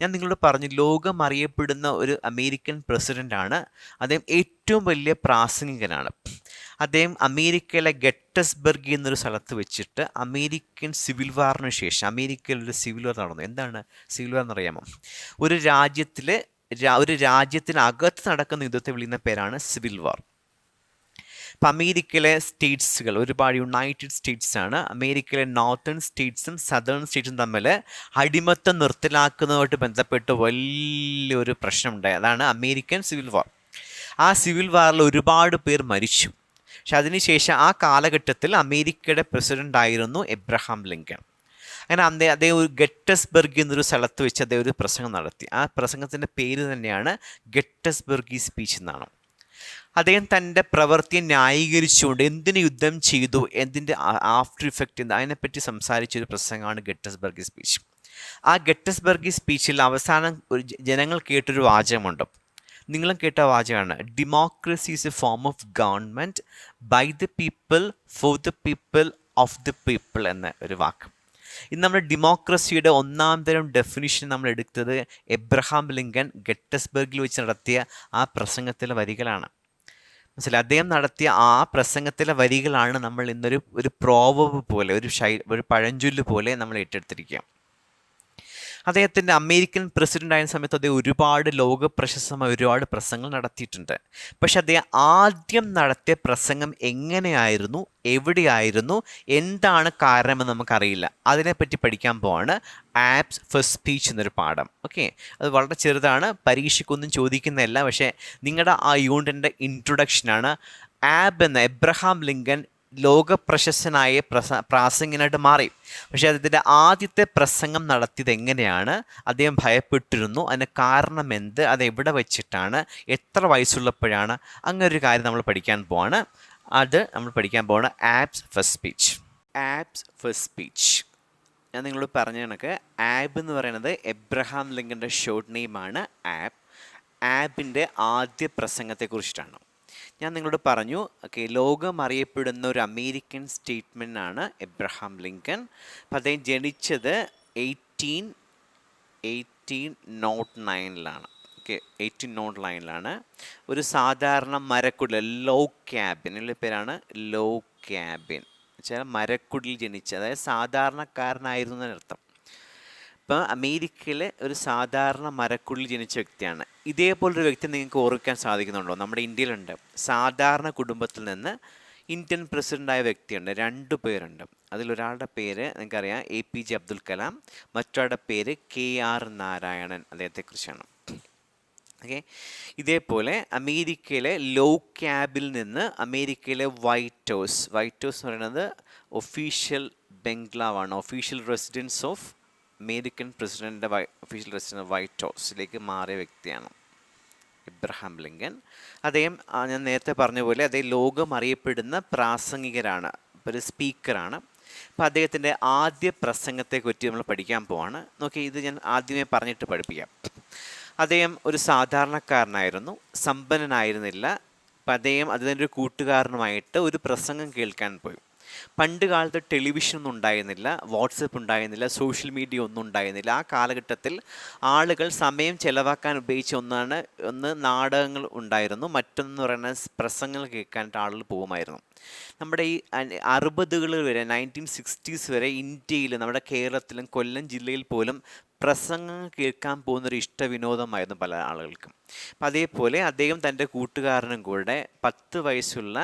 ഞാൻ നിങ്ങളോട് പറഞ്ഞു ലോകം അറിയപ്പെടുന്ന ഒരു അമേരിക്കൻ പ്രസിഡൻ്റാണ്. അദ്ദേഹം ഏറ്റവും വലിയ പ്രാസംഗികനാണ്. അദ്ദേഹം അമേരിക്കയിലെ ഗെറ്റസ്ബർഗ് എന്നൊരു സ്ഥലത്ത് വെച്ചിട്ട് അമേരിക്കൻ സിവിൽ വാറിന് ശേഷം അമേരിക്കയിൽ ഒരു സിവിൽ വാർ നടന്നു. എന്താണ് സിവിൽ വാർ എന്നറിയാമോ? ഒരു രാജ്യത്തിനകത്ത് നടക്കുന്ന യുദ്ധത്തെ വിളിക്കുന്ന പേരാണ് സിവിൽ വാർ. ഇപ്പം അമേരിക്കയിലെ സ്റ്റേറ്റ്സുകൾ ഒരുപാട് യുണൈറ്റഡ് സ്റ്റേറ്റ്സ് ആണ്. അമേരിക്കയിലെ നോർത്തേൺ സ്റ്റേറ്റ്സും സദേൺ സ്റ്റേറ്റ്സും തമ്മിൽ അടിമത്തം നിർത്തലാക്കുന്നതുമായിട്ട് ബന്ധപ്പെട്ട് വലിയൊരു പ്രശ്നമുണ്ടായി. അതാണ് അമേരിക്കൻ സിവിൽ വാർ. ആ സിവിൽ വാറിൽ ഒരുപാട് പേർ മരിച്ചു. പക്ഷെ അതിനുശേഷം ആ കാലഘട്ടത്തിൽ അമേരിക്കയുടെ പ്രസിഡൻ്റ് ആയിരുന്നു എബ്രഹാം ലിങ്കൺ. അങ്ങനെ അദ്ദേഹം ഒരു ഗെറ്റസ്ബർഗ് എന്നൊരു സ്ഥലത്ത് വെച്ച് അദ്ദേഹം ഒരു പ്രസംഗം നടത്തി. ആ പ്രസംഗത്തിൻ്റെ പേര് തന്നെയാണ് ഗെറ്റസ്ബർഗി സ്പീച്ച് എന്നാണ്. അദ്ദേഹം തൻ്റെ പ്രവൃത്തിയെ ന്യായീകരിച്ചുകൊണ്ട് എന്തിന് യുദ്ധം ചെയ്തു, എന്തിൻ്റെ ആഫ്റ്റർ ഇഫക്റ്റ് എന്താ, അതിനെപ്പറ്റി സംസാരിച്ചൊരു പ്രസംഗമാണ് ഗെറ്റസ്ബർഗി സ്പീച്ച്. ആ ഗെറ്റസ്ബർഗി സ്പീച്ചിൽ അവസാനം ഒരു ജനങ്ങൾ കേട്ടൊരു വാചകമുണ്ട്. നിങ്ങളും കേട്ട വാചകമാണ് democracy is a form of government by the people for the people of the people എന്ന ഒരു വാക്ക്. ഇന്ന് നമ്മുടെ ഡെമോക്രസിയുടെ ഒന്നാം തരം ഡെഫിനിഷൻ നമ്മൾ എടുത്തത് എബ്രഹാം ലിങ്കൺ ഗെറ്റസ്ബർഗിൽ വെച്ച് നടത്തിയ ആ പ്രസംഗത്തിലെ വരികളാണ്. മനസ്സിലായി? അദ്ദേഹം നടത്തിയ ആ പ്രസംഗത്തിലെ വരികളാണ് നമ്മൾ ഇന്നൊരു പ്രോവബ് പോലെ ഒരു പഴഞ്ചൊല്ല് പോലെ നമ്മൾ ഏറ്റെടുത്തിരിക്കുക. അദ്ദേഹത്തിൻ്റെ അമേരിക്കൻ പ്രസിഡൻ്റ് ആയ സമയത്ത് അദ്ദേഹം ഒരുപാട് ലോക പ്രശസ്തമായ ഒരുപാട് പ്രസംഗങ്ങൾ നടത്തിയിട്ടുണ്ട്. പക്ഷെ അദ്ദേഹം ആദ്യം നടത്തിയ പ്രസംഗം എങ്ങനെയായിരുന്നു, എവിടെയായിരുന്നു, എന്താണ് കാരണമെന്ന് നമുക്കറിയില്ല. അതിനെപ്പറ്റി പഠിക്കാൻ പോവാണ് ആബ്സ് ഫസ്റ്റ് സ്പീച്ച് എന്നൊരു പാഠം. ഓക്കെ, അത് വളരെ ചെറുതാണ്, പരീക്ഷയ്ക്കൊന്നും ചോദിക്കുന്നതല്ല. പക്ഷേ നിങ്ങളുടെ ആ യൂണിറ്റിൻ്റെ ഇൻട്രൊഡക്ഷനാണ്. എബ്രഹാം ലിങ്കൺ ലോകപ്രശസ്തനായ പ്രാസംഗികനായിട്ട് മാറി. പക്ഷേ അദ്ദേഹത്തിൻ്റെ ആദ്യത്തെ പ്രസംഗം നടത്തിയത് എങ്ങനെയാണ്, അദ്ദേഹം ഭയപ്പെട്ടിരുന്നു, അതിന് കാരണം എന്ത്, അതെവിടെ വെച്ചിട്ടാണ്, എത്ര വയസ്സുള്ളപ്പോഴാണ്, അങ്ങനെ ഒരു കാര്യം നമ്മൾ പഠിക്കാൻ പോവാണ്. അത് നമ്മൾ പഠിക്കാൻ പോവാണ് abs first speech. Abs first speech ഞാൻ നിങ്ങളോട് പറഞ്ഞ കണക്ക് ആബ് എന്ന് പറയുന്നത് എബ്രഹാം ലിങ്കൻ്റെ ഷോർട്ട് നെയിമാണ് ആബ്. ആബിൻ്റെ ആദ്യ പ്രസംഗത്തെക്കുറിച്ചിട്ടാണ് ഞാൻ നിങ്ങളോട് പറഞ്ഞു. ഓക്കെ, ലോകം അറിയപ്പെടുന്ന ഒരു അമേരിക്കൻ സ്റ്റേറ്റ്മെൻ്റാണ് എബ്രഹാം ലിങ്കൺ. അപ്പം അദ്ദേഹം ജനിച്ചത് 1809 ഓക്കെ, 1809 ഒരു സാധാരണ മരക്കുടിൽ ലോ ക്യാബിൻ ഉള്ള പേരാണ് ലോ ക്യാബിൻ വെച്ചാൽ മരക്കുടിൽ ജനിച്ച, അതായത് സാധാരണക്കാരനായിരുന്നു എന്നർത്ഥം. ഇപ്പം അമേരിക്കയിലെ ഒരു സാധാരണ മരക്കുള്ളിൽ ജനിച്ച വ്യക്തിയാണ്. ഇതേപോലൊരു വ്യക്തി നിങ്ങൾക്ക് ഓർക്കാൻ സാധിക്കുന്നുണ്ടോ? നമ്മുടെ ഇന്ത്യയിലുണ്ട്. സാധാരണ കുടുംബത്തിൽ നിന്ന് ഇന്ത്യൻ പ്രസിഡൻ്റായ വ്യക്തിയുണ്ട്. 2 പേരുണ്ട്. അതിലൊരാളുടെ പേര് നിങ്ങൾക്കറിയാം APJ അബ്ദുൽ കലാം, മറ്റൊരാളുടെ പേര് KR നാരായണൻ. അദ്ദേഹത്തെക്കുറിച്ചാണ്. ഓക്കെ, ഇതേപോലെ അമേരിക്കയിലെ ലോ ക്യാബിൽ നിന്ന് അമേരിക്കയിലെ വൈറ്റ് ഹൗസ് എന്ന് പറയുന്നത് ഒഫീഷ്യൽ ബംഗ്ലാവാണ്, ഒഫീഷ്യൽ റെസിഡൻസ് ഓഫ് അമേരിക്കൻ പ്രസിഡൻ്റിൻ്റെ ഒഫീഷ്യൽ റെസിഡൻസ് വൈറ്റ് ഹൗസിലേക്ക് മാറിയ വ്യക്തിയാണ് എബ്രഹാം ലിങ്കൺ. അദ്ദേഹം ഞാൻ നേരത്തെ പറഞ്ഞ പോലെ അദ്ദേഹം ലോകം അറിയപ്പെടുന്ന പ്രാസംഗികരാണ്, ഒരു സ്പീക്കറാണ്. അപ്പോൾ അദ്ദേഹത്തിൻ്റെ ആദ്യ പ്രസംഗത്തെക്കുറിച്ച് നമ്മൾ പഠിക്കാൻ പോവാണ്. നോക്കി, ഇത് ഞാൻ ആദ്യമേ പറഞ്ഞിട്ട് പഠിപ്പിക്കാം. അദ്ദേഹം ഒരു സാധാരണക്കാരനായിരുന്നു, സമ്പന്നനായിരുന്നില്ല. അപ്പം അദ്ദേഹം അതിൻ്റെ ഒരു കൂട്ടുകാരനുമായിട്ട് ഒരു പ്രസംഗം കേൾക്കാൻ പോയി. പണ്ട് കാലത്ത് ടെലിവിഷനൊന്നും ഉണ്ടായിരുന്നില്ല, വാട്സപ്പ് ഉണ്ടായിരുന്നില്ല, സോഷ്യൽ മീഡിയ ഒന്നും ഉണ്ടായിരുന്നില്ല. ആ കാലഘട്ടത്തിൽ ആളുകൾ സമയം ചെലവാക്കാൻ ഉപയോഗിച്ച ഒന്ന് നാടകങ്ങൾ ഉണ്ടായിരുന്നു, മറ്റൊന്ന് പറയുന്നത് പ്രസംഗങ്ങൾ കേൾക്കാനായിട്ട് ആളുകൾ പോകുമായിരുന്നു. നമ്മുടെ ഈ 60കളിൽ വരെ 1960s വരെ ഇന്ത്യയിൽ, നമ്മുടെ കേരളത്തിലും കൊല്ലം ജില്ലയിൽ പോലും പ്രസംഗങ്ങൾ കേൾക്കാൻ പോകുന്നൊരു ഇഷ്ടവിനോദമായിരുന്നു പല ആളുകൾക്കും. അപ്പം അതേപോലെ അദ്ദേഹം തൻ്റെ കൂട്ടുകാരനും കൂടെ 10 വയസ്സുള്ള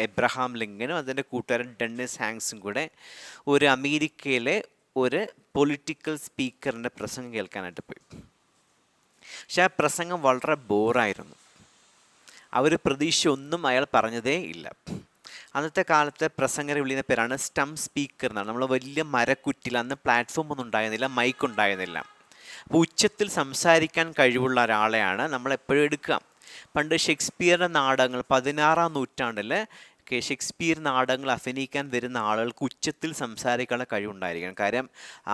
എബ്രഹാം ലിങ്കനും അതിൻ്റെ കൂട്ടുകാരൻ ഡെന്നിസ് ഹാങ്സും കൂടെ ഒരു അമേരിക്കയിലെ ഒരു പൊളിറ്റിക്കൽ സ്പീക്കറിൻ്റെ പ്രസംഗം കേൾക്കാനായിട്ട് പോയി. പക്ഷെ ആ പ്രസംഗം വളരെ ബോറായിരുന്നു. അവർ പ്രതീക്ഷ ഒന്നും അയാൾ പറഞ്ഞതേ ഇല്ല. അന്നത്തെ കാലത്തെ പ്രസംഗരെ വിളിക്കുന്ന പേരാണ് സ്റ്റംപ് സ്പീക്കർ എന്നാണ്. നമ്മൾ വലിയ മരക്കുറ്റിൽ, അന്ന് പ്ലാറ്റ്ഫോം ഒന്നും ഉണ്ടായിരുന്നില്ല, മൈക്ക് ഉണ്ടായിരുന്നില്ല. അപ്പോൾ ഉച്ചത്തിൽ സംസാരിക്കാൻ കഴിവുള്ള ഒരാളെയാണ് നമ്മൾ എപ്പോഴും എടുക്കുക. പണ്ട് ഷേക്സ്പിയറുടെ നാടകങ്ങൾ 16-ാം നൂറ്റാണ്ടിൽ ഷേക്സ്പിയർ നാടകങ്ങൾ അഭിനയിക്കാൻ വരുന്ന ആളുകൾക്ക് ഉച്ചത്തിൽ സംസാരിക്കാനുള്ള കഴിവുണ്ടായിരിക്കണം. കാര്യം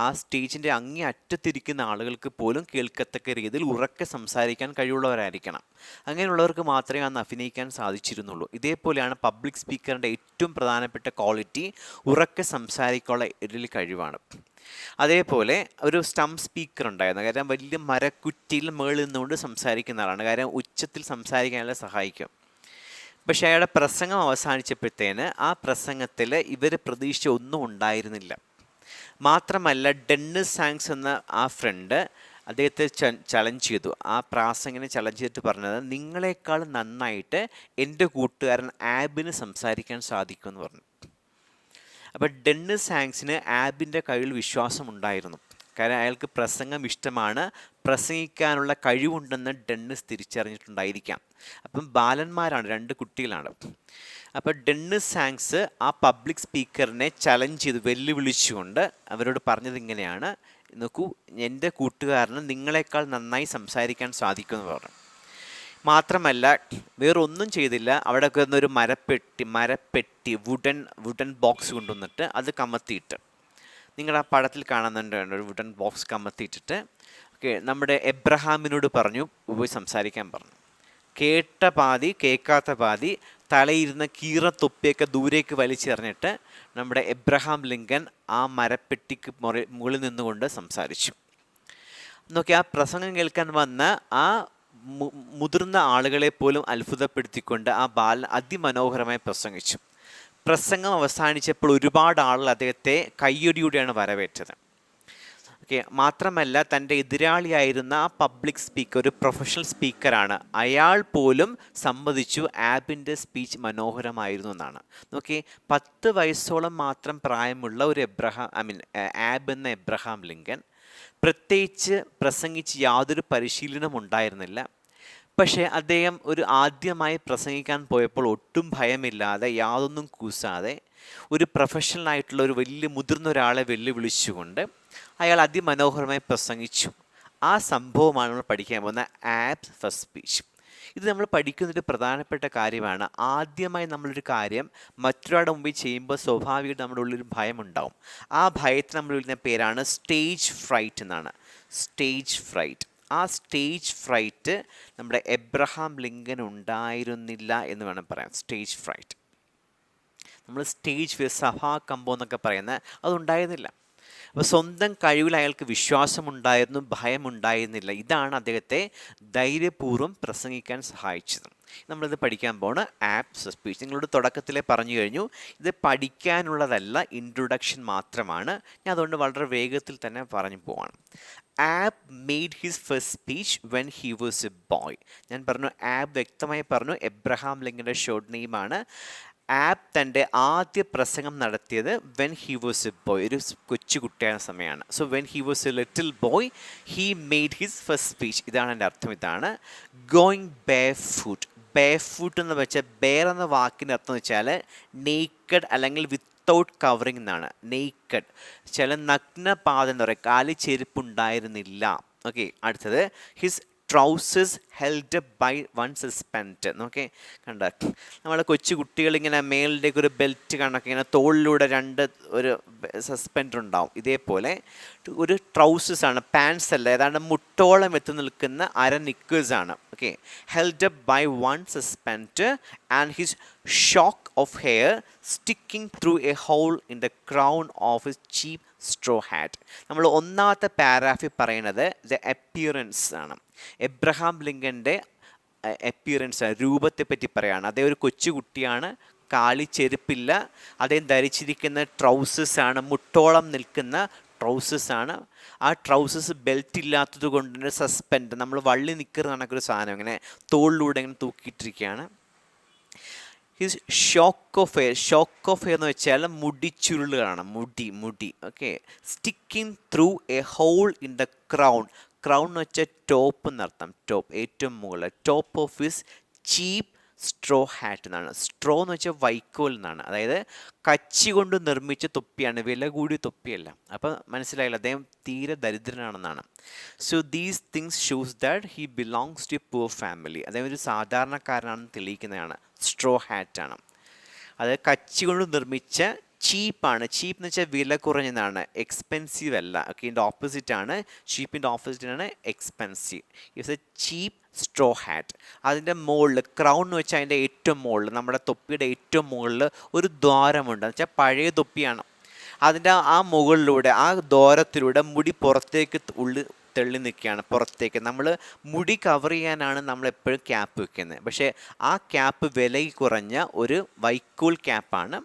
ആ സ്റ്റേജിൻ്റെ അങ്ങേ അറ്റത്തിരിക്കുന്ന ആളുകൾക്ക് പോലും കേൾക്കത്തക്ക രീതിയിൽ ഉറക്കെ സംസാരിക്കാൻ കഴിവുള്ളവരായിരിക്കണം. അങ്ങനെയുള്ളവർക്ക് മാത്രമേ അന്ന് അഭിനയിക്കാൻ സാധിച്ചിരുന്നുള്ളൂ. ഇതേപോലെയാണ് പബ്ലിക് സ്പീക്കറിൻ്റെ ഏറ്റവും പ്രധാനപ്പെട്ട ക്വാളിറ്റി ഉറക്കെ സംസാരിക്കാനുള്ള ഒരു കഴിവാണ്. അതേപോലെ ഒരു സ്റ്റംപ് സ്പീക്കർ ഉണ്ടായിരുന്നു. കാര്യം വലിയ മരക്കുറ്റിയിൽ മേളിൽ നിന്നുകൊണ്ട് സംസാരിക്കുന്ന ആളാണ്. കാര്യം ഉച്ചത്തിൽ സംസാരിക്കാനുള്ള സഹായിക്കും. പക്ഷേ അയാളുടെ പ്രസംഗം അവസാനിച്ചപ്പോഴത്തേന് ആ പ്രസംഗത്തിൽ ഇവർ പ്രതീക്ഷിച്ച ഒന്നും ഉണ്ടായിരുന്നില്ല. മാത്രമല്ല ഡെന്നിസ് സാങ്സ് എന്ന ആ ഫ്രണ്ട് അദ്ദേഹത്തെ ചലഞ്ച് ചെയ്തു. ആ പ്രാസംഗിനെ ചലഞ്ച് ചെയ്തിട്ട് പറഞ്ഞത്, നിങ്ങളെക്കാൾ നന്നായിട്ട് എൻ്റെ കൂട്ടുകാരൻ ആബിന് സംസാരിക്കാൻ സാധിക്കുമെന്ന് പറഞ്ഞു. അപ്പോൾ ഡെന്നിസ് സാങ്സിന് ആബിൻ്റെ കയ്യിൽ വിശ്വാസമുണ്ടായിരുന്നു. കാരണം അയാൾക്ക് പ്രസംഗം ഇഷ്ടമാണ്, പ്രസംഗിക്കാനുള്ള കഴിവുണ്ടെന്ന് ഡെന്നിസ് തിരിച്ചറിഞ്ഞിട്ടുണ്ടായിരിക്കാം. അപ്പം ബാലന്മാരാണ്, 2 കുട്ടികളാണ്. അപ്പോൾ ഡെന്നിസ് സാങ്സ് ആ പബ്ലിക് സ്പീക്കറിനെ ചലഞ്ച് ചെയ്ത് വെല്ലുവിളിച്ചുകൊണ്ട് അവരോട് പറഞ്ഞത് ഇങ്ങനെയാണ്, നോക്കൂ, എൻ്റെ കൂട്ടുകാരന് നിങ്ങളെക്കാൾ നന്നായി സംസാരിക്കാൻ സാധിക്കുമെന്ന് പറഞ്ഞു. മാത്രമല്ല വേറൊന്നും ചെയ്തില്ല. അവിടെ ഒരു മരപ്പെട്ടി വുഡൻ ബോക്സ് കൊണ്ടുവന്നിട്ട് അത് കമത്തിയിട്ട്, നിങ്ങളുടെ ആ പടത്തിൽ കാണുന്നുണ്ട് ഒരു വുഡൻ ബോക്സ് കമത്തിയിട്ടിട്ട് നമ്മുടെ എബ്രഹാമിനോട് പറഞ്ഞു പോയി സംസാരിക്കാൻ പറഞ്ഞു. കേട്ട പാതി കേൾക്കാത്ത പാതി തലയിരുന്ന തൊപ്പിയൊക്കെ ദൂരേക്ക് വലിച്ചെറിഞ്ഞിട്ട് നമ്മുടെ എബ്രഹാം ലിങ്കൻ ആ മരപ്പെട്ടിക്ക് മുകളിൽ നിന്നുകൊണ്ട് സംസാരിച്ചു. നോക്കി, ആ പ്രസംഗം കേൾക്കാൻ വന്ന ആ മുതിർന്ന ആളുകളെ പോലും അത്ഭുതപ്പെടുത്തിക്കൊണ്ട് ആ ബാലൻ അതിമനോഹരമായി പ്രസംഗിച്ചു. പ്രസംഗം അവസാനിച്ചപ്പോൾ ഒരുപാട് ആളുകൾ അദ്ദേഹത്തെ കയ്യടിയോടെയാണ് വരവേറ്റത്. മാത്രമല്ല തൻ്റെ എതിരാളിയായിരുന്ന ആ പബ്ലിക് സ്പീക്കർ ഒരു പ്രൊഫഷണൽ സ്പീക്കറാണ്, അയാൾ പോലും സമ്മതിച്ചു ആബിൻ്റെ സ്പീച്ച് മനോഹരമായിരുന്നു എന്നാണ്. നോക്കി, 10 വയസ്സോളം മാത്രം പ്രായമുള്ള ഒരു ആബ് എന്ന എബ്രഹാം ലിങ്കൻ പ്രത്യേകിച്ച് പ്രസംഗിച്ച് യാതൊരു പരിശീലനവും ഉണ്ടായിരുന്നില്ല. പക്ഷേ അദ്ദേഹം ആദ്യമായി പ്രസംഗിക്കാൻ പോയപ്പോൾ ഒട്ടും ഭയമില്ലാതെ യാതൊന്നും കൂസാതെ ഒരു പ്രൊഫഷണലായിട്ടുള്ള ഒരു വലിയ മുതിർന്ന ഒരാളെ വെല്ലുവിളിച്ചുകൊണ്ട് അയാൾ അതിമനോഹരമായി പ്രസംഗിച്ചു. ആ സംഭവമാണ് നമ്മൾ പഠിക്കാൻ പോകുന്ന ആബ്സ് ഫസ്റ്റ് സ്പീച്ച്. ഇത് നമ്മൾ പഠിക്കുന്നൊരു പ്രധാനപ്പെട്ട കാര്യമാണ്. ആദ്യമായി നമ്മളൊരു കാര്യം മറ്റൊരാളുടെ മുമ്പിൽ ചെയ്യുമ്പോൾ സ്വാഭാവികമായിട്ട് നമ്മുടെ ഉള്ളിലൊരു ഭയമുണ്ടാവും. ആ ഭയത്തിന് നമ്മൾ വിളിക്കുന്ന പേരാണ് സ്റ്റേജ് ഫ്രൈറ്റ് എന്നാണ്. Stage freight. ആ സ്റ്റേജ് ഫ്രൈറ്റ് നമ്മുടെ എബ്രഹാം ലിങ്കൻ ഉണ്ടായിരുന്നില്ല എന്ന് വേണം പറയാം. സ്റ്റേജ് ഫ്രൈറ്റ്, നമ്മൾ സ്റ്റേജ് സഭാകമ്പം എന്നൊക്കെ പറയുന്നത് അതുണ്ടായിരുന്നില്ല. അപ്പോൾ സ്വന്തം കഴിവിൽ അയാൾക്ക് വിശ്വാസമുണ്ടായിരുന്നു, ഭയമുണ്ടായിരുന്നില്ല. ഇതാണ് അദ്ദേഹത്തെ ധൈര്യപൂർവ്വം പ്രസംഗിക്കാൻ സഹായിച്ചത്. നമ്മളിത് പഠിക്കാൻ പോണ ആബ്സ് സ്പീച്ച്. നിങ്ങളോട് തുടക്കത്തിലേ പറഞ്ഞു കഴിഞ്ഞു, ഇത് പഠിക്കാനുള്ളതല്ല, ഇൻട്രൊഡക്ഷൻ മാത്രമാണ്. ഞാൻ അതുകൊണ്ട് വളരെ വേഗത്തിൽ തന്നെ പറഞ്ഞു പോവാണ്. Abe made his first speech when he was a boy. ഞാൻ പറഞ്ഞു, ആബ് വ്യക്തമായി പറഞ്ഞു എബ്രഹാം ലിങ്കൻ്റെ ഷോർട്ട് നെയിമാണ്. ആബ് തൻ്റെ ആദ്യ പ്രസംഗം നടത്തിയത് when he was a boy, ഒരു കൊച്ചു കുട്ടിയായ സമയമാണ്. So when he was a little boy he made his first speech. ഇതാണ് എൻ്റെ അർത്ഥം. ഇതാണ് going barefoot. Barefoot എന്ന് വെച്ചാൽ ബെയർ എന്ന വാക്കിൻ്റെ അർത്ഥം എന്ന് വെച്ചാൽ നേക്കഡ് അല്ലെങ്കിൽ വിത്തൗട്ട് കവറിങ് എന്നാണ്. നേക്കഡ് ചില നഗ്നപാദം എന്ന് പറയും, കാലിൽ ചെരുപ്പുണ്ടായിരുന്നില്ല. ഓക്കെ, അടുത്തത് his trousers held by one suspend. Okay, കണ്ട നമ്മളെ കൊച്ചു കുട്ടികളിങ്ങനെ മേളിലേക്ക് ഒരു ബെൽറ്റ് കണക്ക് ഇങ്ങനെ തോളിലൂടെ ഒരു സസ്പെൻഡർ ഉണ്ടാവും. ഇതേപോലെ ഒരു ട്രൗസേഴ്സാണ്, പാൻസ് അല്ല, ഏതാണ്ട് മുട്ടോളം എത്തി നിൽക്കുന്ന നിക്കേഴ്സാണ്. Okay, held by one suspend and his shock of hair sticking through a hole in the crown of his cheap straw hat. നമ്മൾ ഒന്നാമത്തെ പാരാഗ്രാഫിൽ പറയുന്നത് ദ അപ്പിയറൻസ് ആണ്. എബ്രഹാം ലിങ്കൻ്റെ അപ്പിയറൻസ്, രൂപത്തെ പറ്റി പറയുകയാണ്. അദ്ദേഹം ഒരു കൊച്ചു കുട്ടിയാണ്, കാലിൽ ചെരുപ്പില്ല, അദ്ദേഹം ധരിച്ചിരിക്കുന്ന ട്രൗസേഴ്സാണ്, മുട്ടോളം നിൽക്കുന്ന ട്രൗസേഴ്സാണ്. ആ ട്രൗസേഴ്സ് ബെൽറ്റ് ഇല്ലാത്തത് കൊണ്ട് തന്നെ സസ്പെൻഡ്, നമ്മൾ വള്ളി നിൽക്കുന്ന കണക്കൊരു സാധനം ഇങ്ങനെ തോളിലൂടെ ഇങ്ങനെ തൂക്കിയിട്ടിരിക്കുകയാണ്. ഹിസ് ഷോക്ക് ഓഫ് ഹെയർ എന്ന് വെച്ചാൽ മുടിച്ചുരുളുകളാണ്, മുടി. Okay, sticking through a hole in the crown എന്ന് വെച്ചാൽ ടോപ്പ് എന്നർത്ഥം. ടോപ്പ്, ഏറ്റവും മുകളിൽ. Top of his cheap straw hat എന്നാണ്. സ്ട്രോ എന്ന് വെച്ചാൽ വൈക്കോൽ എന്നാണ്. അതായത് കച്ചി കൊണ്ട് നിർമ്മിച്ച തൊപ്പിയാണ്, വില കൂടിയ തൊപ്പിയല്ല. അപ്പോൾ മനസ്സിലായില്ല, അദ്ദേഹം തീരെ ദരിദ്രനാണെന്നാണ്. So these things shows that he belongs to a poor family. അദ്ദേഹം ഒരു സാധാരണക്കാരനാണെന്ന് തെളിയിക്കുന്നതാണ്. സ്ട്രോ ഹാറ്റാണ്. അത് കച്ചി കൊണ്ട് നിർമ്മിച്ച ചീപ്പാണ്. ചീപ്പ് എന്ന് വെച്ചാൽ വില കുറഞ്ഞതാണ്, എക്സ്പെൻസീവ് അല്ല. ഓക്കെ, ഇതിൻ്റെ ഓപ്പോസിറ്റ് ആണ്, ചീപ്പിൻ്റെ ഓപ്പോസിറ്റ് ആണ് expensive. It's A cheap straw hat. അതിൻ്റെ മുകളിൽ ക്രൗൺ എന്ന് വെച്ചാൽ അതിൻ്റെ ഏറ്റവും മുകളിൽ, നമ്മുടെ തൊപ്പിയുടെ ഏറ്റവും മുകളിൽ ഒരു ദ്വാരമുണ്ട്. എന്ന് വെച്ചാൽ പഴയ തൊപ്പിയാണ്. അതിൻ്റെ ആ മുകളിലൂടെ, ആ ദ്വാരത്തിലൂടെ മുടി പുറത്തേക്ക് തെള്ളി നിൽക്കുകയാണ് പുറത്തേക്ക്. നമ്മൾ മുടി കവർ ചെയ്യാനാണ് നമ്മൾ എപ്പോഴും ക്യാപ്പ് വെക്കുന്നത്. പക്ഷേ ആ ക്യാപ്പ് വില കുറഞ്ഞ ഒരു വൈക്കോൽ ക്യാപ്പാണ്.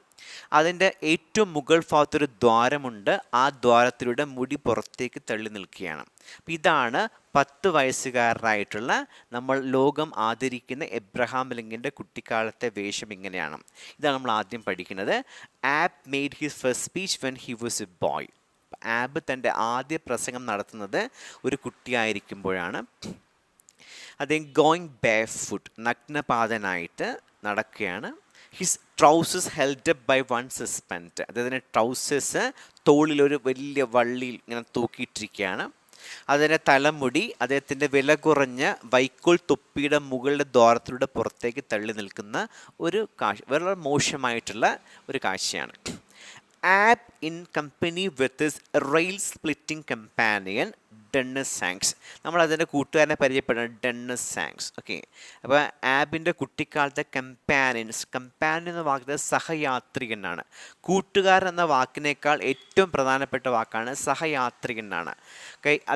അതിൻ്റെ ഏറ്റവും മുകൾ ഭാഗത്തൊരു ദ്വാരമുണ്ട്. ആ ദ്വാരത്തിലൂടെ മുടി പുറത്തേക്ക് തള്ളി നിൽക്കുകയാണ്. അപ്പം ഇതാണ് 10 വയസ്സുകാരനായിട്ടുള്ള നമ്മൾ ലോകം ആദരിക്കുന്ന എബ്രഹാം ലിങ്കൻ്റെ കുട്ടിക്കാലത്തെ വേഷം ഇങ്ങനെയാണ്. ഇതാണ് നമ്മൾ ആദ്യം പഠിക്കുന്നത്. Abe made his first speech when he was a boy. Abe തൻ്റെ ആദ്യ പ്രസംഗം നടത്തുന്നത് ഒരു കുട്ടിയായിരിക്കുമ്പോഴാണ്. അദ്ദേഹം ഗോയിങ് ബെയർ ഫുട്ട്, നഗ്നപാതനായിട്ട് നടക്കുകയാണ്. His trousers held up by one suspend. അദ്ദേഹത്തിൻ്റെ ട്രൗസേഴ്സ് തോളിലൊരു വലിയ വള്ളിയിൽ ഇങ്ങനെ തൂക്കിയിട്ടിരിക്കുകയാണ്. അതിൻ്റെ തലമുടി അദ്ദേഹത്തിൻ്റെ വില കുറഞ്ഞ വൈക്കോൽ തൊപ്പിയുടെ മുകളിലെ ദ്വാരത്തിലൂടെ പുറത്തേക്ക് തള്ളി നിൽക്കുന്ന ഒരു കാഴ്ച, വളരെ മോശമായിട്ടുള്ള ഒരു കാഴ്ചയാണ്. Abe in company with his rail splitting companion Dennis സാങ്സ്. നമ്മൾ അതിൻ്റെ കൂട്ടുകാരനെ പരിചയപ്പെടുന്നത് ഡെന്നിസ് സാങ്സ്. ഓക്കെ, അപ്പോൾ ആബിൻ്റെ കുട്ടിക്കാലത്തെ കമ്പാനിയൻ എന്ന വാക്കിൻ്റെ സഹയാത്രികനാണ്. കൂട്ടുകാരൻ എന്ന വാക്കിനേക്കാൾ ഏറ്റവും പ്രധാനപ്പെട്ട വാക്കാണ് സഹയാത്രികനാണ്.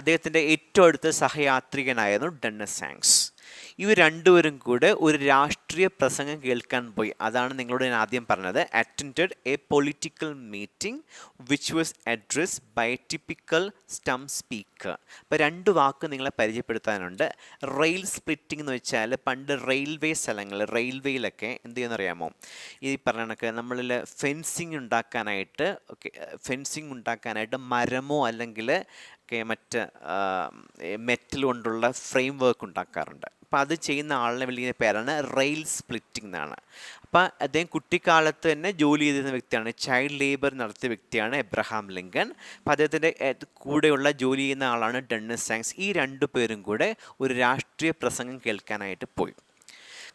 അദ്ദേഹത്തിൻ്റെ ഏറ്റവും അടുത്ത സഹയാത്രികനായിരുന്നു ഡെന്നിസ് സാങ്സ്. ഇവർ രണ്ടുപേരും കൂടെ ഒരു രാഷ്ട്രീയ പ്രസംഗം കേൾക്കാൻ പോയി. അതാണ് നിങ്ങളോട് ഞാൻ ആദ്യം പറഞ്ഞത്. Attended a political meeting which was addressed by a typical stump speaker. അപ്പോൾ 2 വാക്ക് നിങ്ങളെ പരിചയപ്പെടുത്താനുണ്ട്. റെയിൽ സ്പ്ലിറ്റിംഗ് എന്ന് വെച്ചാൽ പണ്ട് റെയിൽവേ സ്ഥലങ്ങളിൽ, റെയിൽവേയിലൊക്കെ എന്ത് ചെയ്യുമെന്നറിയാമോ, ഈ പറഞ്ഞ കണക്ക് നമ്മളിൽ ഫെൻസിങ് ഉണ്ടാക്കാനായിട്ട് മരമോ അല്ലെങ്കിൽ മറ്റ് മെറ്റൽ കൊണ്ടുള്ള ഫ്രെയിം വർക്ക് ഉണ്ടാക്കാറുണ്ട്. അപ്പോൾ അത് ചെയ്യുന്ന ആളിനെ വിളിക്കുന്ന പേരാണ് റെയിൽ സ്പ്ലിറ്റിംഗ് എന്നാണ്. അപ്പോൾ അദ്ദേഹം കുട്ടിക്കാലത്ത് തന്നെ ജോലി ചെയ്തിരുന്ന വ്യക്തിയാണ്, ചൈൽഡ് ലേബർ നടത്തിയ വ്യക്തിയാണ് എബ്രഹാം ലിങ്കൺ. അപ്പോൾ അദ്ദേഹത്തിൻ്റെ കൂടെയുള്ള ജോലി ചെയ്യുന്ന ആളാണ് ഡെന്നിസ് സാങ്സ്. ഈ 2 പേരും കൂടെ ഒരു രാഷ്ട്രീയ പ്രസംഗം കേൾക്കാനായിട്ട് പോയി.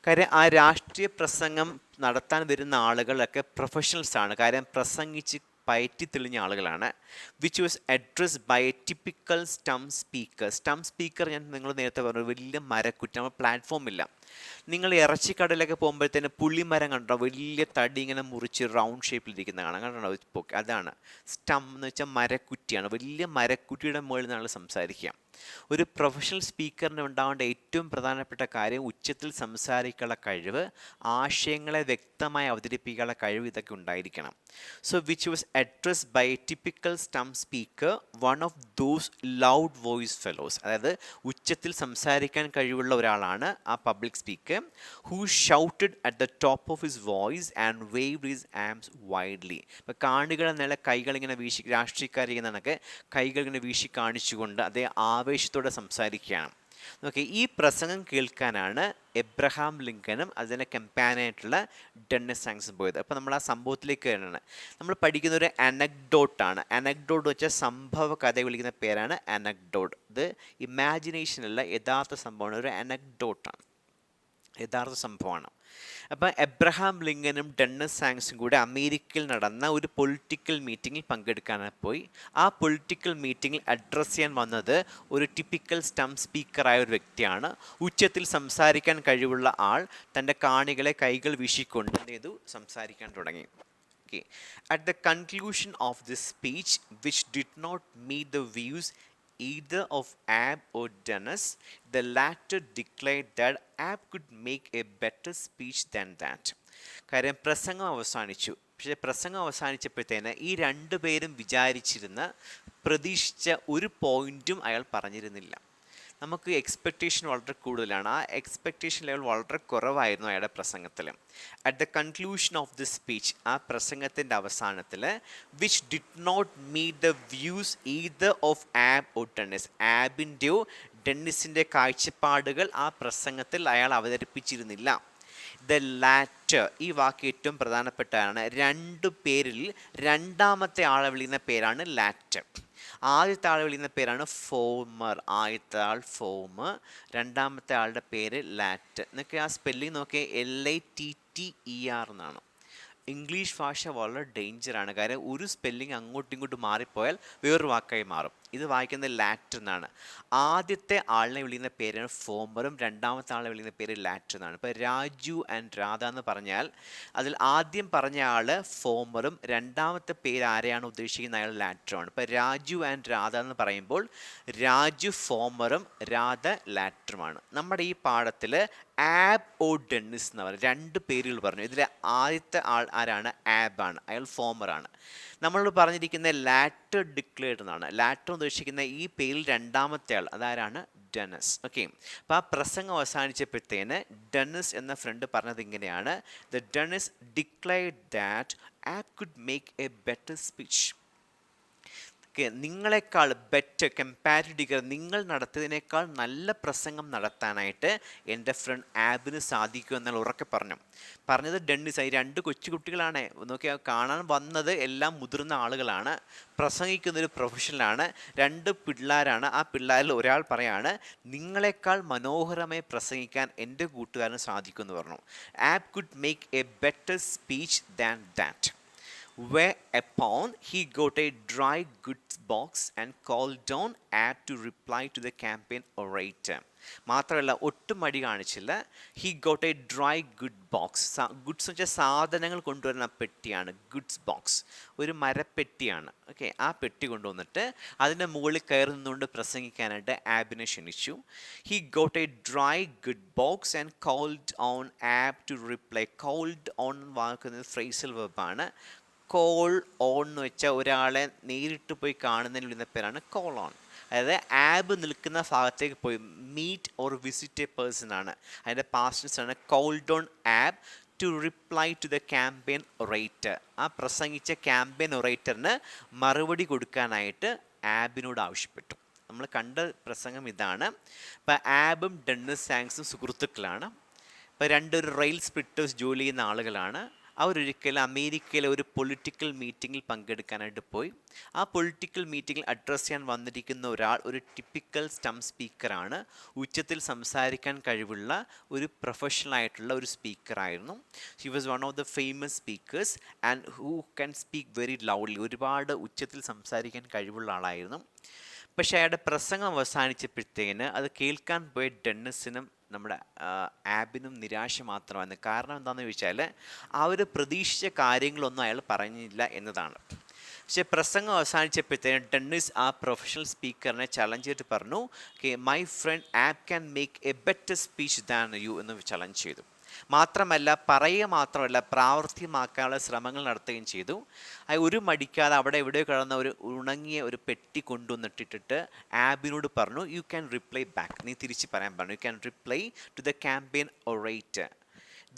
കാര്യം ആ രാഷ്ട്രീയ പ്രസംഗം നടത്താൻ വരുന്ന ആളുകളൊക്കെ പ്രൊഫഷണൽസാണ്. കാര്യം പ്രസംഗിച്ച് പയറ്റി തെളിഞ്ഞ ആളുകളാണ്. Which was addressed by a typical stump speaker. Stump speaker ഞാൻ നിങ്ങൾ നേരത്തെ പറഞ്ഞു, വലിയ മരക്കുറ്റി, നമ്മൾ പ്ലാറ്റ്ഫോമില്ല. നിങ്ങൾ ഇറച്ചിക്കടയിലൊക്കെ പോകുമ്പോഴത്തേന് പുള്ളിമരം കണ്ടോ, വലിയ തടി ഇങ്ങനെ മുറിച്ച് റൗണ്ട് ഷേപ്പിലിരിക്കുന്ന കാണാം, കണ്ടോ? അതാണ് സ്റ്റംപ് എന്ന് വെച്ചാൽ മരക്കുറ്റിയാണ്. വലിയ മരക്കുറ്റിയുടെ മുകളിൽ നിന്നാണ് സംസാരിക്കുക. ഒരു പ്രൊഫഷണൽ സ്പീക്കറിന് ഉണ്ടാവേണ്ട ഏറ്റവും പ്രധാനപ്പെട്ട കാര്യം ഉച്ചത്തിൽ സംസാരിക്കാനുള്ള കഴിവ്, ആശയങ്ങളെ വ്യക്തമായി അവതരിപ്പിക്കാനുള്ള കഴിവ്, ഇതൊക്കെ ഉണ്ടായിരിക്കണം. So which was addressed by a typical stump speaker, one of those loud voice fellows. അതായത് ഉച്ചത്തിൽ സംസാരിക്കാൻ കഴിവുള്ള ഒരാളാണ് ആ public speaker. Who shouted at the top of his voice and waved his arms wildly. ഇപ്പോൾ കാണികളെ നില കൈകളിങ്ങനെ വീശി, രാഷ്ട്രീയക്കാരിക്കുന്നതൊക്കെ കൈകൾ ഇങ്ങനെ വീശി കാണിച്ചുകൊണ്ട് അതേ ആവേശത്തോടെ സംസാരിക്കുകയാണ്. ഓക്കെ, ഈ പ്രസംഗം കേൾക്കാനാണ് എബ്രഹാം ലിങ്കനും അതിൻ്റെ കമ്പാനിയായിട്ടുള്ള ഡെന്നിസ് സാങ്സും പോയത്. അപ്പോൾ നമ്മൾ ആ സംഭവത്തിലേക്ക് വരണം. നമ്മൾ പഠിക്കുന്ന ഒരു അനക്ഡോട്ടാണ്. അനക്ഡോട്ട് വെച്ചാൽ സംഭവ കഥ വിളിക്കുന്ന പേരാണ് അനക്ഡോട്ട്. ഇത് ഇമാജിനേഷനല്ല, യഥാർത്ഥ സംഭവമാണ്. ഒരു അനക്ഡോട്ടാണ്, യഥാർത്ഥ സംഭവമാണ്. അപ്പം എബ്രഹാം ലിങ്കനും ഡെന്നിസ് സാങ്സും കൂടെ അമേരിക്കയിൽ നടന്ന ഒരു പൊളിറ്റിക്കൽ മീറ്റിങ്ങിൽ പങ്കെടുക്കാനായി പോയി. ആ പൊളിറ്റിക്കൽ മീറ്റിങ്ങിൽ അഡ്രസ്സ് ചെയ്യാൻ വന്നത് ഒരു ടിപ്പിക്കൽ സ്റ്റംപ് സ്പീക്കറായ ഒരു വ്യക്തിയാണ്. ഉച്ചത്തിൽ സംസാരിക്കാൻ കഴിവുള്ള ആൾ തൻ്റെ കാണികളെ കൈകൾ വീശിക്കൊണ്ട് എന്ത് ചെയ്തു, സംസാരിക്കാൻ തുടങ്ങി. Okay. At the conclusion of this speech, which did not meet the views either of Ab or Dennis, the latter declared that Ab could make a better speech than that. കാര്യം പ്രസംഗം അവസാനിച്ചു. പക്ഷേ പ്രസംഗം അവസാനിച്ചപ്പോഴത്തേന് ഈ 2 പേരും പ്രതീക്ഷിച്ച ഒരു പോയിന്റും അയാൾ പറഞ്ഞിരുന്നില്ല. നമുക്ക് എക്സ്പെക്റ്റേഷൻ വളരെ കൂടുതലാണ്. ആ എക്സ്പെക്റ്റേഷൻ ലെവൽ വളരെ കുറവായിരുന്നു അയാളുടെ പ്രസംഗത്തിൽ. At the conclusion of the speech, ആ പ്രസംഗത്തിൻ്റെ അവസാനത്തിൽ, which did not meet the views either of Abe or Dennis, ആബിൻ്റെയോ ഡെന്നിസിൻ്റെ കാഴ്ചപ്പാടുകൾ ആ പ്രസംഗത്തിൽ അയാൾ അവതരിപ്പിച്ചിരുന്നില്ല. ദ ലാറ്റർ, ഈ വാക്ക് ഏറ്റവും പ്രധാനപ്പെട്ടതാണ്. 2 പേരിൽ രണ്ടാമത്തെ ആളെ വിളിക്കുന്ന പേരാണ് ലാറ്റർ. ആദ്യത്തെ ആൾ വിളിക്കുന്ന പേരാണ് ഫോമർ. ആദ്യത്തെ ആൾ ഫോമർ, രണ്ടാമത്തെ ആളുടെ പേര് ലാറ്റ്. എന്നൊക്കെ ആ സ്പെല്ലിംഗ് നോക്കിയാൽ LATTER എന്നാണ്. ഇംഗ്ലീഷ് ഭാഷ വളരെ ഡേഞ്ചറാണ്. കാര്യം ഒരു സ്പെല്ലിംഗ് അങ്ങോട്ടും ഇങ്ങോട്ടും മാറിപ്പോയാൽ വേറൊരു വാക്കായി മാറും. ഇത് വായിക്കുന്നത് ലാറ്റർ എന്നാണ്. ആദ്യത്തെ ആളിനെ വിളിക്കുന്ന പേരാണ് ഫോമറും, രണ്ടാമത്തെ ആളിനെ വിളിക്കുന്ന പേര് ലാറ്റർ എന്നാണ്. ഇപ്പോൾ രാജു ആൻഡ് രാധ എന്ന് പറഞ്ഞാൽ അതിൽ ആദ്യം പറഞ്ഞ ആൾ ഫോമറും രണ്ടാമത്തെ പേര് ആരെയാണ് ഉദ്ദേശിക്കുന്നത് അയാൾ ലാറ്ററുമാണ്. ഇപ്പോൾ രാജു ആൻഡ് രാധ എന്ന് പറയുമ്പോൾ രാജു ഫോമറും രാധ ലാറ്ററുമാണ്. നമ്മുടെ ഈ പാഠത്തിൽ ആബ് ഓ ഡെന്നിസ് എന്ന് പറയും, രണ്ട് പേരുകൾ പറഞ്ഞു. ഇതിലെ ആദ്യത്തെ ആൾ ആരാണ്? ആബാണ്, അയാൾ ഫോമറാണ്. നമ്മൾ പറഞ്ഞിരിക്കുന്ന ലാറ്റർ ഡിക്ലെയർഡ് എന്നാണ്. ലാറ്റർ ഉദ്ദേശിക്കുന്ന ഈ പേരിൽ രണ്ടാമത്തെ ആൾ അതാരാണ്? ഡെന്നിസ്. ഓക്കെ, അപ്പോൾ ആ പ്രസംഗം അവസാനിച്ചപ്പോഴത്തേന് ഡെന്നിസ് എന്ന ഫ്രണ്ട് പറഞ്ഞത് ഇങ്ങനെയാണ്: the Dennis declared that Abe could make a better speech. നിങ്ങളെക്കാൾ ബെറ്റർ കമ്പാരിറ്റീവ്, നിങ്ങൾ നടത്തിയതിനേക്കാൾ നല്ല പ്രസംഗം നടത്താനായിട്ട് എൻ്റെ ഫ്രണ്ട് ആബിന് സാധിക്കും എന്നാൽ ഉറക്കെ പറഞ്ഞത് ഡെന്നിസ്. ഈ രണ്ട് കൊച്ചുകുട്ടികളാണ്, നോക്കിയാൽ കാണാൻ വന്നത് എല്ലാം മുതിർന്ന ആളുകളാണ്, പ്രസംഗിക്കുന്നൊരു പ്രൊഫഷണലാണ്, രണ്ട് പിള്ളേരാണ്. ആ പിള്ളേരിൽ ഒരാൾ പറയാണ് നിങ്ങളെക്കാൾ മനോഹരമായി പ്രസംഗിക്കാൻ എൻ്റെ കൂട്ടുകാരന് സാധിക്കും എന്ന് പറഞ്ഞു. Abe could make a better speech than that. Whereupon he got a dry goods box and called on Ab to reply to the campaign orator. മാത്രമല്ല ഒട്ടും മടി കാണിച്ചില്ല. He got a dry good box. Goods എന്ന് വെച്ചാൽ സാധനങ്ങൾ കൊണ്ടുവരുന്ന പെട്ടിയാണ് goods box, ഒരു മരപ്പെട്ടിയാണ്. Okay, ആ പെട്ടി കൊണ്ടുവന്നിട്ട് അതിൻ്റെ മുകളിൽ കയറി നിന്നുകൊണ്ട് പ്രസംഗിക്കാനായിട്ട് ആബിനെ ക്ഷണിച്ചു. He got a dry good box and called on Abe to reply. Called on വാക്കുന്നത് ഫ്രേസൽ വെർബാണ്. കോൾ ഓൺ എന്ന് വെച്ചാൽ ഒരാളെ നേരിട്ട് പോയി കാണുന്നതിന് വിളിക്കുന്ന പേരാണ് കോൾ ഓൺ. അതായത് ആബ് നിൽക്കുന്ന ഭാഗത്തേക്ക് പോയി meet or visit a person ആണ്. അതിൻ്റെ പാസ്റ്റൻസ് ആണ് called on Abe to reply to the campaign orator. ആ പ്രസംഗിച്ച ക്യാമ്പയിൻ ഒറേറ്ററിന് മറുപടി കൊടുക്കാനായിട്ട് ആബിനോട് ആവശ്യപ്പെട്ടു. നമ്മൾ കണ്ട പ്രസംഗം ഇതാണ്. ഇപ്പോൾ ആബും ഡെന്നിസ് സാങ്സും സുഹൃത്തുക്കളാണ്. ഇപ്പോൾ രണ്ടൊരു റെയിൽ സ്പ്ലിറ്റേഴ്സ് ജോലി ചെയ്യുന്ന ആളുകളാണ്. അവരൊരിക്കൽ അമേരിക്കയിലെ ഒരു പൊളിറ്റിക്കൽ മീറ്റിങ്ങിൽ പങ്കെടുക്കാനായിട്ട് പോയി. ആ പൊളിറ്റിക്കൽ മീറ്റിങ്ങിൽ അഡ്രസ്സ് ചെയ്യാൻ വന്നിരിക്കുന്ന ഒരാൾ ഒരു ടിപ്പിക്കൽ സ്റ്റംപ് സ്പീക്കറാണ്. ഉച്ചത്തിൽ സംസാരിക്കാൻ കഴിവുള്ള ഒരു പ്രൊഫഷണൽ ആയിട്ടുള്ള ഒരു സ്പീക്കറായിരുന്നു. He was one of the famous speakers and who can speak very loudly. ഒരുപാട് ഉച്ചത്തിൽ സംസാരിക്കാൻ കഴിവുള്ള ആളായിരുന്നു. പക്ഷേ അയാളുടെ പ്രസംഗം അവസാനിച്ചപ്പോഴത്തേന് അത് കേൾക്കാൻ പോയ ഡെന്നിസിനും നമ്മുടെ ആബിനും നിരാശ മാത്രമാണ്. കാരണം എന്താണെന്ന് ചോദിച്ചാൽ അവർ പ്രതീക്ഷിച്ച കാര്യങ്ങളൊന്നും അയാൾ പറഞ്ഞില്ല എന്നതാണ്. പക്ഷേ പ്രസംഗം അവസാനിച്ചപ്പോഴത്തേന് ഡെന്നിസ് ആ പ്രൊഫഷണൽ സ്പീക്കറിനെ ചലഞ്ച് ചെയ്തിട്ട് പറഞ്ഞു, okay, my friend Abe can make a better speech than you എന്ന് ചലഞ്ച് ചെയ്തു. മാത്രമല്ല പറയുക മാത്രമല്ല പ്രാവർത്തികമാക്കാനുള്ള ശ്രമങ്ങൾ നടത്തുകയും ചെയ്തു. ഒരു മടിക്കാതെ അവിടെ എവിടെയോ കിടന്ന ഒരു ഉണങ്ങിയ ഒരു പെട്ടി കൊണ്ടുവന്നിട്ടിട്ട് ആബിനോട് പറഞ്ഞു, യു ക്യാൻ റിപ്ലൈ ബാക്ക്, നീ തിരിച്ച് പറയാൻ പറഞ്ഞു. You can reply to the campaign orator.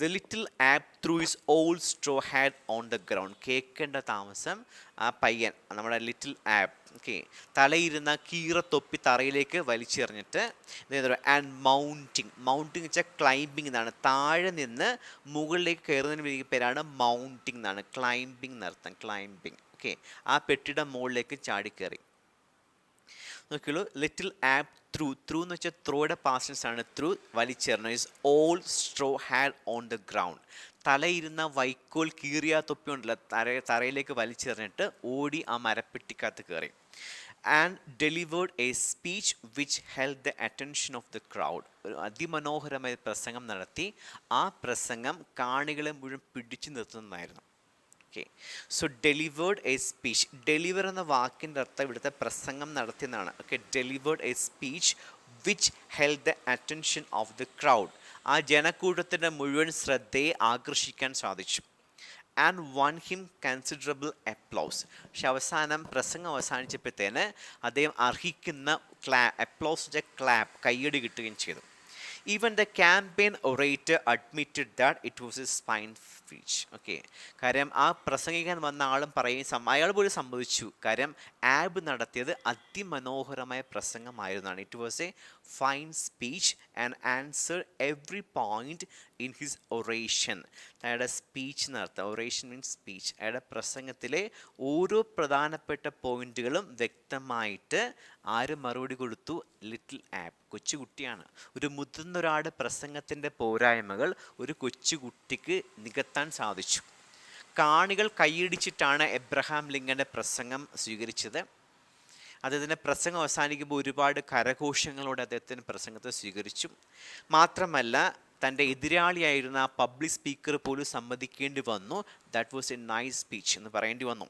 The little Ab threw his old straw hat on the ground. കേൾക്കേണ്ട താമസം ആ പയ്യൻ, നമ്മുടെ ലിറ്റിൽ ആബ്, ഓക്കെ, തലയിരുന്ന കീറത്തൊപ്പി തറയിലേക്ക് വലിച്ചെറിഞ്ഞിട്ട് ആൻഡ് മൗണ്ടിങ്. മൗണ്ടിങ് വെച്ചാൽ ക്ലൈംബിംഗ് എന്നാണ്. താഴെ നിന്ന് മുകളിലേക്ക് കയറുന്നതിന് വേണ്ടി പേരാണ് മൗണ്ടിങ് എന്നാണ്. ക്ലൈംബിംഗ് എന്നർത്ഥം, ക്ലൈംബിംഗ്. ഓക്കെ, ആ പെട്ടിയുടെ മുകളിലേക്ക് ചാടിക്കയറി. നോക്കിയുള്ളൂ, ലിറ്റിൽ ആബ് ത്രൂ എന്ന് വെച്ചാൽ ത്രോയുടെ പാസ്റ്റൻസ് ആണ്. ത്രൂ വലിച്ചെറിഞ്ഞു. His old straw hat on the ground. തലയിരുന്ന വൈക്കോൽ കീറിയ തൊപ്പി ഉണ്ടല്ലോ, തറയിലേക്ക് വലിച്ചെറിഞ്ഞിട്ട് ഓടി ആ മരപ്പെട്ടിക്കകത്ത് കയറി. And delivered a speech which held the attention of the crowd. ഒരു അതിമനോഹരമായ പ്രസംഗം നടത്തി. ആ പ്രസംഗം കാണികളെ മുഴുവൻ പിടിച്ചു നിർത്തുന്നതായിരുന്നു. Okay, so delivered a speech. Deliver എന്ന വാക്കിൻ്റെ അർത്ഥം ഇവിടുത്തെ പ്രസംഗം നടത്തിയെന്നാണ്. Okay, delivered a speech which held the attention of the crowd. ആ ജനക്കൂട്ടത്തിൻ്റെ മുഴുവൻ ശ്രദ്ധയെ ആകർഷിക്കാൻ സാധിച്ചു. And won him considerable applause. പക്ഷെ അവസാനം പ്രസംഗം അവസാനിച്ചപ്പോഴത്തേന് അദ്ദേഹം അർഹിക്കുന്ന അപ്ലോസ് ക്ലാപ്പ്, കയ്യടി കിട്ടുകയും ചെയ്തു. Even the campaign orator admitted that it was his fine speech. Okay, കാര്യം ആ പ്രസംഗിക്കാൻ വന്ന ആളും അയാൾ പോലും സംഭവിച്ചു. കാര്യം ആബ് നടത്തിയത് അതിമനോഹരമായ പ്രസംഗമായിരുന്നാണ്. It was a fine speech and answer every point in his oration. അയാളുടെ സ്പീച്ച് നടത്തുക, ഒറേഷൻ മീൻസ് സ്പീച്ച്. അയാളുടെ പ്രസംഗത്തിലെ ഓരോ പ്രധാനപ്പെട്ട പോയിന്റുകളും വ്യക്തമായിട്ട് ആര് മറുപടി കൊടുത്തു? ലിറ്റിൽ ആബ്, കൊച്ചുകുട്ടിയാണ്. ഒരു മുതിർന്ന ഒരാളുടെ പ്രസംഗത്തിൻ്റെ പോരായ്മകൾ ഒരു കൊച്ചുകുട്ടിക്ക് നികത്താൻ സാധിച്ചു. കാണികൾ കൈയടിച്ചിട്ടാണ് എബ്രഹാം ലിങ്കൻ്റെ പ്രസംഗം സ്വീകരിച്ചത്. അദ്ദേഹത്തിൻ്റെ പ്രസംഗം അവസാനിക്കുമ്പോൾ ഒരുപാട് കരഘോഷങ്ങളോടെ അദ്ദേഹത്തിൻ്റെ പ്രസംഗത്തെ സ്വീകരിച്ചു. മാത്രമല്ല തൻ്റെ എതിരാളിയായിരുന്ന ആ പബ്ലിക് സ്പീക്കർ പോലും സമ്മതിക്കേണ്ടി വന്നു. That was a nice speech എന്ന് പറയേണ്ടി വന്നു.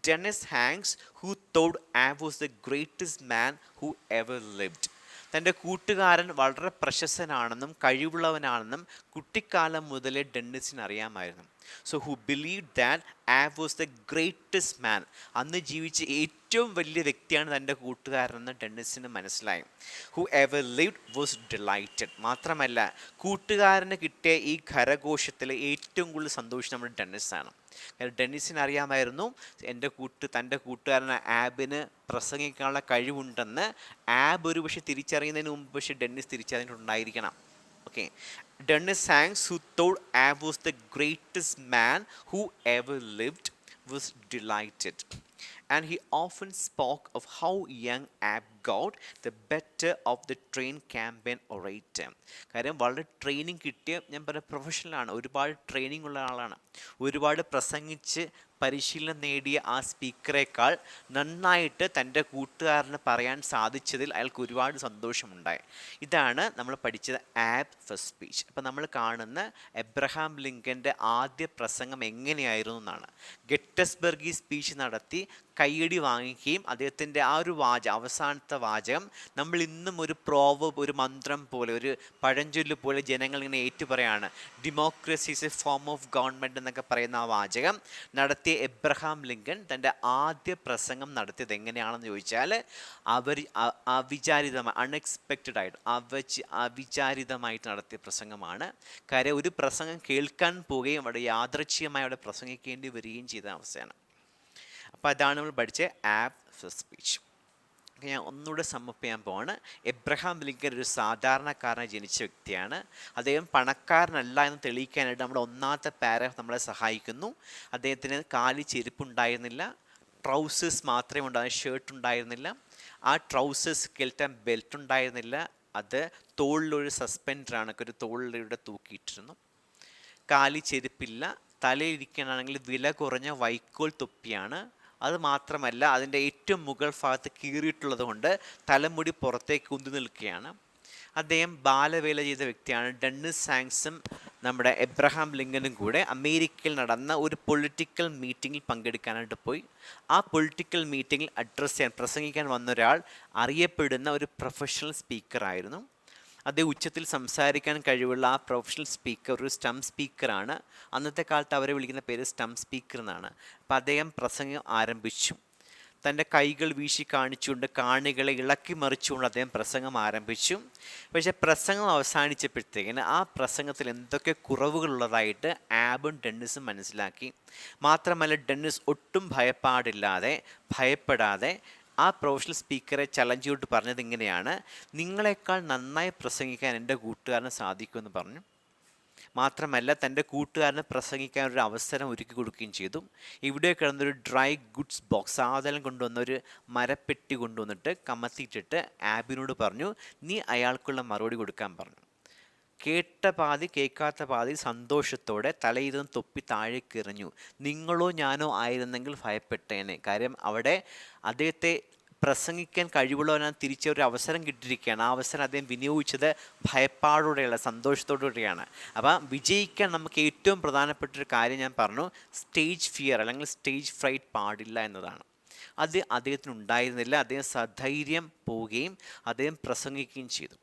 Dennis Hanks who thought Abe was the greatest man who ever lived. തൻ്റെ കൂട്ടുകാരൻ വളരെ പ്രശസ്തനാണെന്നും കഴിവുള്ളവനാണെന്നും കുട്ടിക്കാലം മുതലേ ഡെന്നിസിന് അറിയാമായിരുന്നു. So who believe that Abe was the greatest man, അന്ന് ജീവിച്ച ഏറ്റവും വലിയ വ്യക്തിയാണ് തൻ്റെ കൂട്ടുകാരനെന്ന് ഡെന്നിസിന് മനസ്സിലായി. Who ever lived was delighted. മാത്രമല്ല കൂട്ടുകാരന് കിട്ടിയ ഈ കരഘോഷത്തിൽ ഏറ്റവും കൂടുതൽ സന്തോഷം നമ്മുടെ ഡെന്നിസാണ്. ഡെന്നിസിന് അറിയാമായിരുന്നു തൻ്റെ കൂട്ടുകാരൻ ആബിന് പ്രസംഗിക്കാനുള്ള കഴിവുണ്ടെന്ന്. ആബ് ഒരു പക്ഷേ തിരിച്ചറിയുന്നതിന് മുമ്പ് പക്ഷേ ഡെന്നിസ് തിരിച്ചറിഞ്ഞിട്ടുണ്ടായിരിക്കണം. Okay, Dennis Hanks, who thought Ab was the greatest man who ever lived, was delighted. And he often spoke of how young Ab got the better of the trained campaign orator. കാര്യം വളരെ training കിട്ടിയ, ഞാൻ പറഞ്ഞ പ്രൊഫഷണലാണ്, ഒരുപാട് training ഉള്ള ആളാണ്. ഒരുപാട് പ്രസംഗിച്ച് പരിശീലനം നേടിയ ആ സ്പീക്കറേക്കാൾ നന്നായിട്ട് തൻ്റെ കൂട്ടുകാരന് പറയാൻ സാധിച്ചതിൽ അയാൾക്ക് ഒരുപാട് സന്തോഷമുണ്ടായി. ഇതാണ് നമ്മൾ പഠിച്ചത് ആബ് ഫസ്റ്റ് സ്പീച്ച്. അപ്പോൾ നമ്മൾ കാണുന്ന എബ്രഹാം ലിങ്കൻ്റെ ആദ്യ പ്രസംഗം എങ്ങനെയായിരുന്നു എന്നാണ്. ഗെറ്റസ്ബർഗ് സ്പീച്ച് നടത്തി കയ്യടി വാങ്ങിക്കുകയും അദ്ദേഹത്തിൻ്റെ ആ ഒരു അവസാനത്തെ വാചകം നമ്മൾ ഇന്നും ഒരു ഒരു മന്ത്രം പോലെ, ഒരു പഴഞ്ചൊല്ല് പോലെ ജനങ്ങൾ ഇങ്ങനെ ഏറ്റുപറയാണ്. Democracy is a form of government എന്നൊക്കെ പറയുന്ന ആ വാചകം നടത്തിയ എബ്രഹാം ലിങ്കൺ തൻ്റെ ആദ്യ പ്രസംഗം നടത്തിയത് എങ്ങനെയാണെന്ന് ചോദിച്ചാൽ അവിചാരിതമായിട്ട് നടത്തിയ പ്രസംഗമാണ്. കാര്യം ഒരു പ്രസംഗം കേൾക്കാൻ പോവുകയും അവിടെ യാദൃച്ഛികമായി അവിടെ പ്രസംഗിക്കേണ്ടി വരികയും ചെയ്ത അവസ്ഥയാണ്. അപ്പോൾ അതാണ് നമ്മൾ പഠിച്ച ആബ് ഫസ്റ്റ് സ്പീച്ച്. ഞാൻ ഒന്നുകൂടെ സമ്മപ്പ് ചെയ്യാൻ പോവാണ്. എബ്രഹാം ലിങ്കൺ ഒരു സാധാരണക്കാരനായി ജനിച്ച വ്യക്തിയാണ്. അദ്ദേഹം പണക്കാരനല്ല എന്ന് തെളിയിക്കാനായിട്ട് നമ്മുടെ ഒന്നാമത്തെ പാരഗ്രാഫ് നമ്മളെ സഹായിക്കുന്നു. അദ്ദേഹത്തിന് കാലിൽ ചെരുപ്പുണ്ടായിരുന്നില്ല, ട്രൗസേഴ്സ് മാത്രമേ ഉണ്ടായിരുന്ന, ഷർട്ട് ഉണ്ടായിരുന്നില്ല. ആ ട്രൗസേഴ്സ് കെൽറ്റാൻ ബെൽറ്റ് ഉണ്ടായിരുന്നില്ല. അത് തോളിലൊരു സസ്പെൻഡറാണ്, ഒരു തോളിലൂടെ തൂക്കിയിട്ടിരുന്നു. കാലിൽ ചെരുപ്പില്ല. തലയിലിരിക്കാനാണെങ്കിൽ വില കുറഞ്ഞ വൈക്കോൽ തൊപ്പിയാണ്. അത് മാത്രമല്ല അതിൻ്റെ ഏറ്റവും മുകൾ ഭാഗത്ത് കീറിയിട്ടുള്ളത് കൊണ്ട് തലമുടി പുറത്തേക്ക് ഉന്തി നിൽക്കുകയാണ്. അദ്ദേഹം ബാലവേല ചെയ്ത വ്യക്തിയാണ്. ഡെന്നിസ് ഹാങ്സും നമ്മുടെ എബ്രഹാം ലിങ്കനും കൂടെ അമേരിക്കയിൽ നടന്ന ഒരു പൊളിറ്റിക്കൽ മീറ്റിങ്ങിൽ പങ്കെടുക്കാനായിട്ട് പോയി. ആ പൊളിറ്റിക്കൽ മീറ്റിങ്ങിൽ പ്രസംഗിക്കാൻ വന്ന ഒരാൾ അറിയപ്പെടുന്ന ഒരു പ്രൊഫഷണൽ സ്പീക്കറായിരുന്നു. അദ്ദേഹം ഉച്ചത്തിൽ സംസാരിക്കാൻ കഴിവുള്ള ആ പ്രൊഫഷണൽ സ്പീക്കർ ഒരു സ്റ്റംപ് സ്പീക്കറാണ്. അന്നത്തെ കാലത്ത് അവരെ വിളിക്കുന്ന പേര് സ്റ്റംപ് സ്പീക്കർ എന്നാണ്. അപ്പോൾ അദ്ദേഹം പ്രസംഗം ആരംഭിച്ചു. തൻ്റെ കൈകൾ വീശി കാണിച്ചുകൊണ്ട് കാണികളെ ഇളക്കി മറിച്ചുകൊണ്ട് അദ്ദേഹം പ്രസംഗം ആരംഭിച്ചു. പക്ഷേ പ്രസംഗം അവസാനിച്ചപ്പോഴത്തേക്കിന് ആ പ്രസംഗത്തിൽ എന്തൊക്കെ കുറവുകളുള്ളതായിട്ട് ആബും ഡെന്നിസും മനസ്സിലാക്കി. മാത്രമല്ല ഡെന്നിസ് ഒട്ടും ഭയപ്പെടാതെ ആ പ്രൊഫഷണൽ സ്പീക്കറെ ചലഞ്ച് ചെയ്തിട്ട് പറഞ്ഞത് ഇങ്ങനെയാണ്: നിങ്ങളെക്കാൾ നന്നായി പ്രസംഗിക്കാൻ എൻ്റെ കൂട്ടുകാരന് സാധിക്കുമെന്ന് പറഞ്ഞു. മാത്രമല്ല തൻ്റെ കൂട്ടുകാരന് പ്രസംഗിക്കാൻ ഒരു അവസരം ഒരുക്കി കൊടുക്കുകയും ചെയ്തു. ഇവിടെ കിടന്നൊരു ഡ്രൈ ഗുഡ്സ് ബോക്സ്, സാധനം കൊണ്ടുവന്ന ഒരു മരപ്പെട്ടി കൊണ്ടുവന്നിട്ട് കമത്തിയിട്ടിട്ട് ആബിനോട് പറഞ്ഞു, നീ അയാൾക്കുള്ള മറുപടി കൊടുക്കാൻ പറഞ്ഞു. കേട്ട പാതി കേൾക്കാത്ത പാതി സന്തോഷത്തോടെ തലയിരുന്ന് തൊപ്പി താഴേക്ക് എറിഞ്ഞു. നിങ്ങളോ ഞാനോ ആയിരുന്നെങ്കിൽ ഭയപ്പെട്ടേനെ. കാര്യം അവിടെ അദ്ദേഹത്തെ പ്രസംഗിക്കാൻ കഴിവുള്ളവനാണ് തിരിച്ചൊരു അവസരം കിട്ടിയിരിക്കുകയാണ്. ആ അവസരം അദ്ദേഹം വിനിയോഗിച്ചത് ഭയപ്പാടോടെയുള്ള സന്തോഷത്തോടുകൂടിയാണ്. അപ്പം വിജയിക്കാൻ നമുക്ക് ഏറ്റവും പ്രധാനപ്പെട്ടൊരു കാര്യം ഞാൻ പറഞ്ഞു, സ്റ്റേജ് ഫിയർ അല്ലെങ്കിൽ സ്റ്റേജ് ഫ്രൈറ്റ് പാടില്ല എന്നതാണ്. അത് അദ്ദേഹത്തിന് ഉണ്ടായിരുന്നില്ല. അദ്ദേഹം സധൈര്യം പോവുകയും അദ്ദേഹം പ്രസംഗിക്കുകയും ചെയ്തു.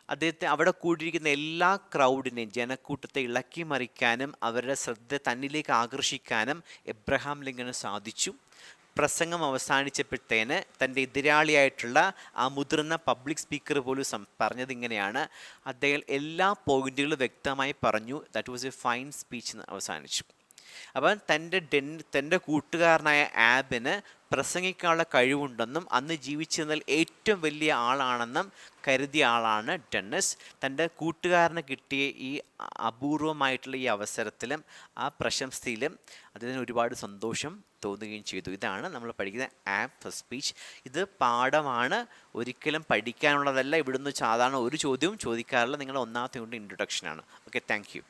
അദ്ദേഹത്തെ അവിടെ കൂടിയിരിക്കുന്ന എല്ലാ ക്രൗഡിനെയും, ജനക്കൂട്ടത്തെ ഇളക്കി മറിക്കാനും അവരുടെ ശ്രദ്ധ തന്നിലേക്ക് ആകർഷിക്കാനും എബ്രഹാം ലിങ്കന് സാധിച്ചു. പ്രസംഗം അവസാനിച്ചപ്പോഴത്തേന് തൻ്റെ എതിരാളിയായിട്ടുള്ള ആ മുതിർന്ന പബ്ലിക് സ്പീക്കർ പോലും പറഞ്ഞത് ഇങ്ങനെയാണ്: അദ്ദേഹം എല്ലാ പോയിന്റുകളും വ്യക്തമായി പറഞ്ഞു. That was a fine speech എന്ന് അവസാനിച്ചു. അപ്പം തൻ്റെ കൂട്ടുകാരനായ ആബിന് പ്രസംഗിക്കാനുള്ള കഴിവുണ്ടെന്നും അന്ന് ജീവിച്ചിരുന്നതിൽ ഏറ്റവും വലിയ ആളാണെന്നും കരുതിയ ആളാണ് ഡെന്നിസ്. തൻ്റെ കൂട്ടുകാരന് കിട്ടിയ ഈ അപൂർവമായിട്ടുള്ള ഈ അവസരത്തിലും ആ പ്രശംസയിലും അതിന് ഒരുപാട് സന്തോഷം തോന്നുകയും ചെയ്തു. ഇതാണ് നമ്മൾ പഠിക്കുന്ന ആബ് ഫസ്റ്റ് സ്പീച്ച്. ഇത് പാഠമാണ്, ഒരിക്കലും പഠിക്കാനുള്ളതല്ല. ഇവിടുന്ന് സാധാരണ ഒരു ചോദ്യവും ചോദിക്കാറില്ല. നിങ്ങളുടെ ഒന്നാമത്തെ കൊണ്ട് ഇൻട്രൊഡക്ഷനാണ്. Okay, thank you.